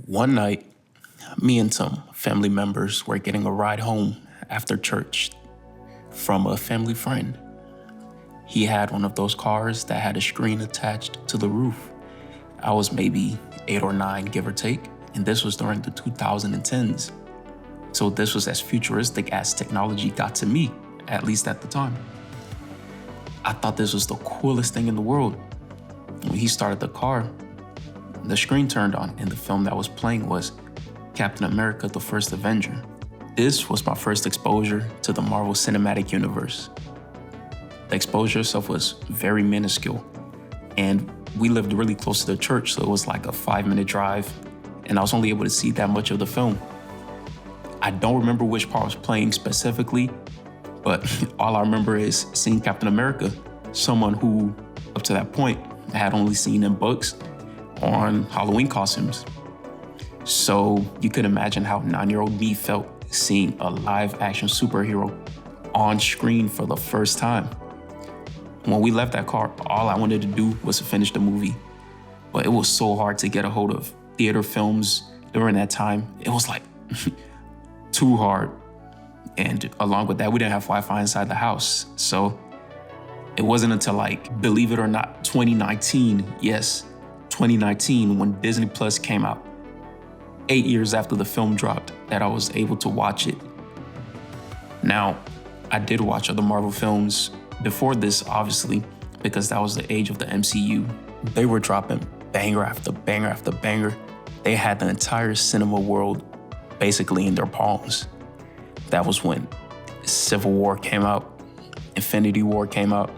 One night, me and some family members were getting a ride home after church from a family friend. He had one of those cars that had a screen attached to the roof. I was maybe 8 or 9, give or take, and this was during the 2010s. So this was as futuristic as technology got to me, at least at the time. I thought this was the coolest thing in the world. When he started the car, the screen turned on and the film that was playing was Captain America, the First Avenger. This was my first exposure to the Marvel Cinematic Universe. The exposure itself was very minuscule, and we lived really close to the church, so it was like a 5-minute drive, and I was only able to see that much of the film. I don't remember which part was playing specifically, but all I remember is seeing Captain America, someone who, up to that point, I had only seen in books on Halloween costumes. So you could imagine how 9-year-old me felt seeing a live action superhero on screen for the first time. When we left that car, all I wanted to do was to finish the movie. But it was so hard to get a hold of theater films during that time. It was like too hard. And along with that, we didn't have Wi-Fi inside the house. So it wasn't until, like, believe it or not, 2019, yes, 2019, when Disney Plus came out, 8 years after the film dropped, that I was able to watch it. Now, I did watch other Marvel films before this, obviously, because that was the age of the MCU. They were dropping banger after banger after banger. They had the entire cinema world basically in their palms. That was when Civil War came out, Infinity War came out,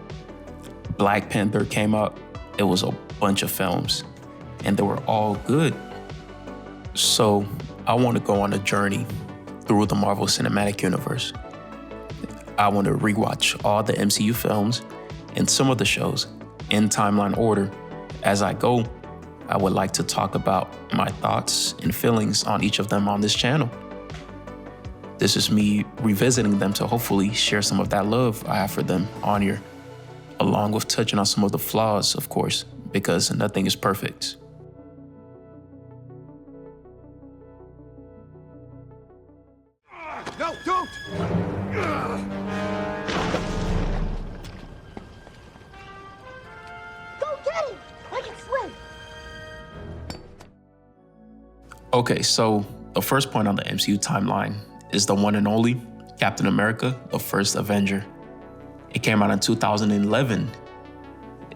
Black Panther came out. It was a bunch of films, and they were all good. So I want to go on a journey through the Marvel Cinematic Universe. I want to rewatch all the MCU films and some of the shows in timeline order. As I go, I would like to talk about my thoughts and feelings on each of them on this channel. This is me revisiting them to hopefully share some of that love I have for them on here, along with touching on some of the flaws, of course, because nothing is perfect. No, don't! Go get him! I can swim! Okay, so the first point on the MCU timeline is the one and only Captain America, the First Avenger. It came out in 2011.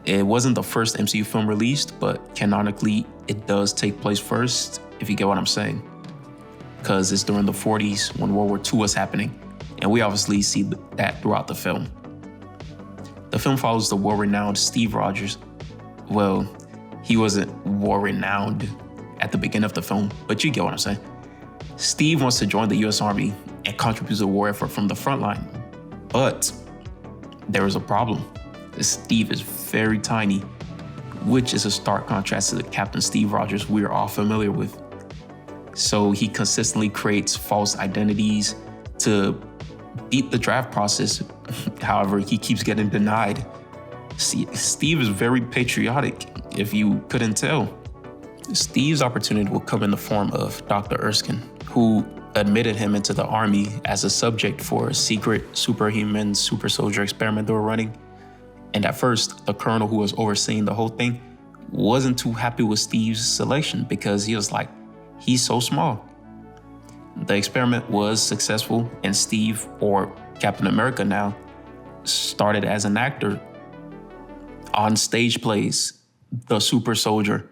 It wasn't the first MCU film released, but canonically, it does take place first, if you get what I'm saying. Because it's during the 40s when World War II was happening, and we obviously see that throughout the film. The film follows the war-renowned Steve Rogers. Well, he wasn't war-renowned at the beginning of the film, but you get what I'm saying. Steve wants to join the US Army and contribute to the war effort from the front line. But there is a problem. Steve is very tiny, which is a stark contrast to the Captain Steve Rogers we're all familiar with. So he consistently creates false identities to beat the draft process. However, he keeps getting denied. See, Steve is very patriotic, if you couldn't tell. Steve's opportunity will come in the form of Dr. Erskine, who admitted him into the army as a subject for a secret superhuman super soldier experiment they were running. And at first, the colonel who was overseeing the whole thing wasn't too happy with Steve's selection because he was like, he's so small. The experiment was successful, and Steve, or Captain America now, started as an actor on stage plays, the super soldier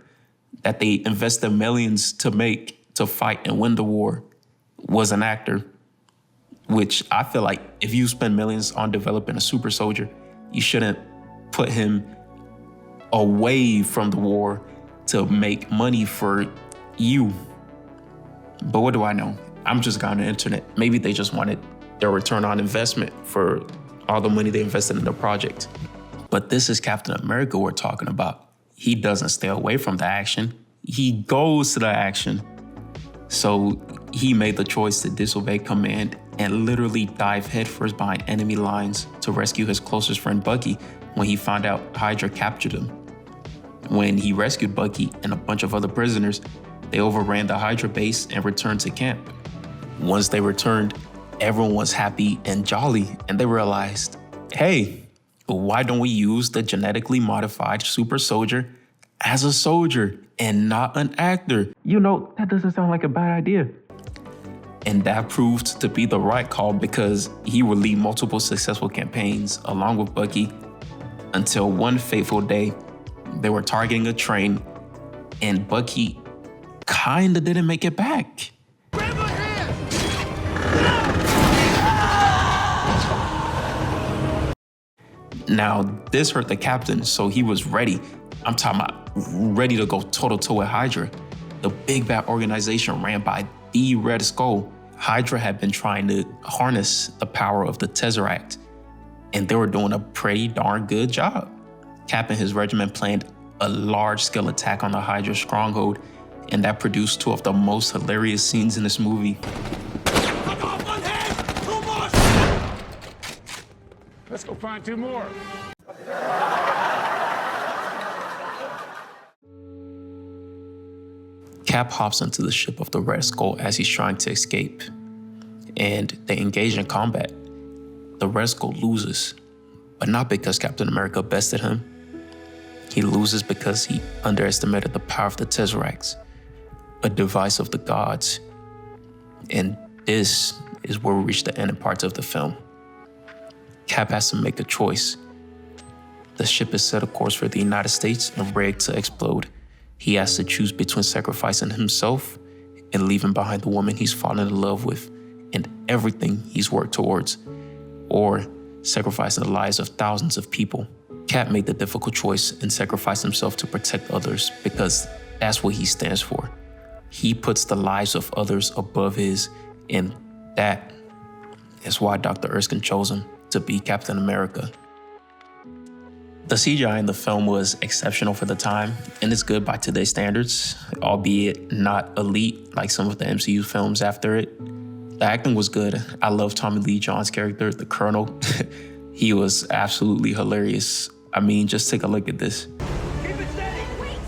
that they invested millions to make to fight and win the war was an actor, which I feel like if you spend millions on developing a super soldier, you shouldn't put him away from the war to make money for you. But what do I know? I'm just guy on the internet. Maybe they just wanted their return on investment for all the money they invested in the project. But this is Captain America we're talking about. He doesn't stay away from the action. He goes to the action. So he made the choice to disobey command and literally dive headfirst behind enemy lines to rescue his closest friend Boogie when he found out Hydra captured him. When he rescued Boogie and a bunch of other prisoners, they overran the Hydra base and returned to camp. Once they returned, everyone was happy and jolly, and they realized, hey, why don't we use the genetically modified super soldier as a soldier and not an actor? You know, that doesn't sound like a bad idea. And that proved to be the right call because he would lead multiple successful campaigns along with Boogie until one fateful day, they were targeting a train and Boogie kinda didn't make it back. Grab my hand! Now, this hurt the captain, so he was ready. I'm talking about ready to go toe-to-toe with Hydra. The big bad organization ran by the Red Skull. Hydra had been trying to harness the power of the Tesseract, and they were doing a pretty darn good job. Cap and his regiment planned a large-scale attack on the Hydra stronghold, and that produced two of the most hilarious scenes in this movie. Cut off one head! 2 more! Let's go find 2 more. Cap hops into the ship of the Red Skull as he's trying to escape, and they engage in combat. The Red Skull loses, but not because Captain America bested him. He loses because he underestimated the power of the Tesseracts, a device of the gods. And this is where we reach the ending parts of the film. Cap has to make a choice. The ship is set a course for the United States and rigged to explode. He has to choose between sacrificing himself and leaving behind the woman he's fallen in love with and everything he's worked towards, or sacrificing the lives of thousands of people. Cap made the difficult choice and sacrificed himself to protect others because that's what he stands for. He puts the lives of others above his, and that is why Dr. Erskine chose him to be Captain America. The CGI in the film was exceptional for the time, and it's good by today's standards, albeit not elite like some of the MCU films after it. The acting was good. I love Tommy Lee Jones' character, the Colonel. He was absolutely hilarious. I mean, just take a look at this. Keep it steady! Wait!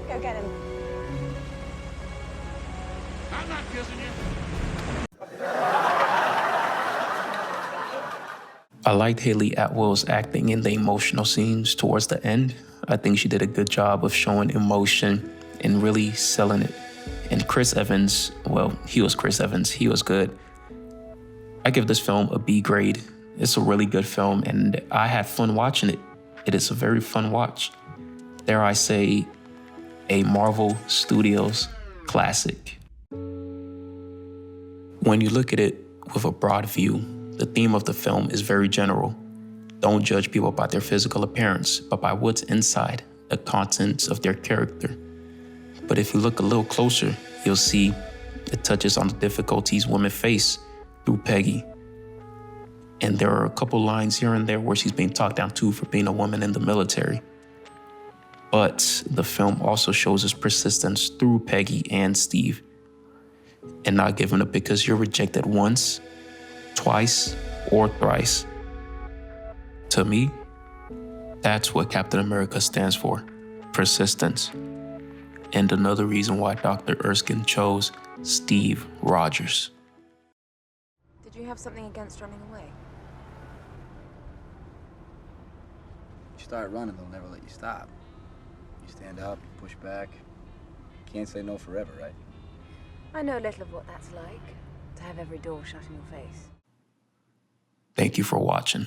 Go get him. I'm not kissing you. I liked Haley Atwell's acting in the emotional scenes towards the end. I think she did a good job of showing emotion and really selling it. And Chris Evans, well, he was Chris Evans. He was good. I give this film a B grade. It's a really good film, and I had fun watching it. It is a very fun watch. Dare I say, a Marvel Studios classic. When you look at it with a broad view, the theme of the film is very general. Don't judge people by their physical appearance, but by what's inside, the contents of their character. But if you look a little closer, you'll see it touches on the difficulties women face through Peggy. And there are a couple lines here and there where she's being talked down to for being a woman in the military. But the film also shows his persistence through Peggy and Steve, and not giving up because you're rejected once, twice, or thrice. To me, that's what Captain America stands for, persistence. And another reason why Dr. Erskine chose Steve Rogers. Did you have something against running away? You start running, they'll never let you stop. You stand up, you push back. Can't say no forever, right? I know little of what that's like, to have every door shut in your face. Thank you for watching.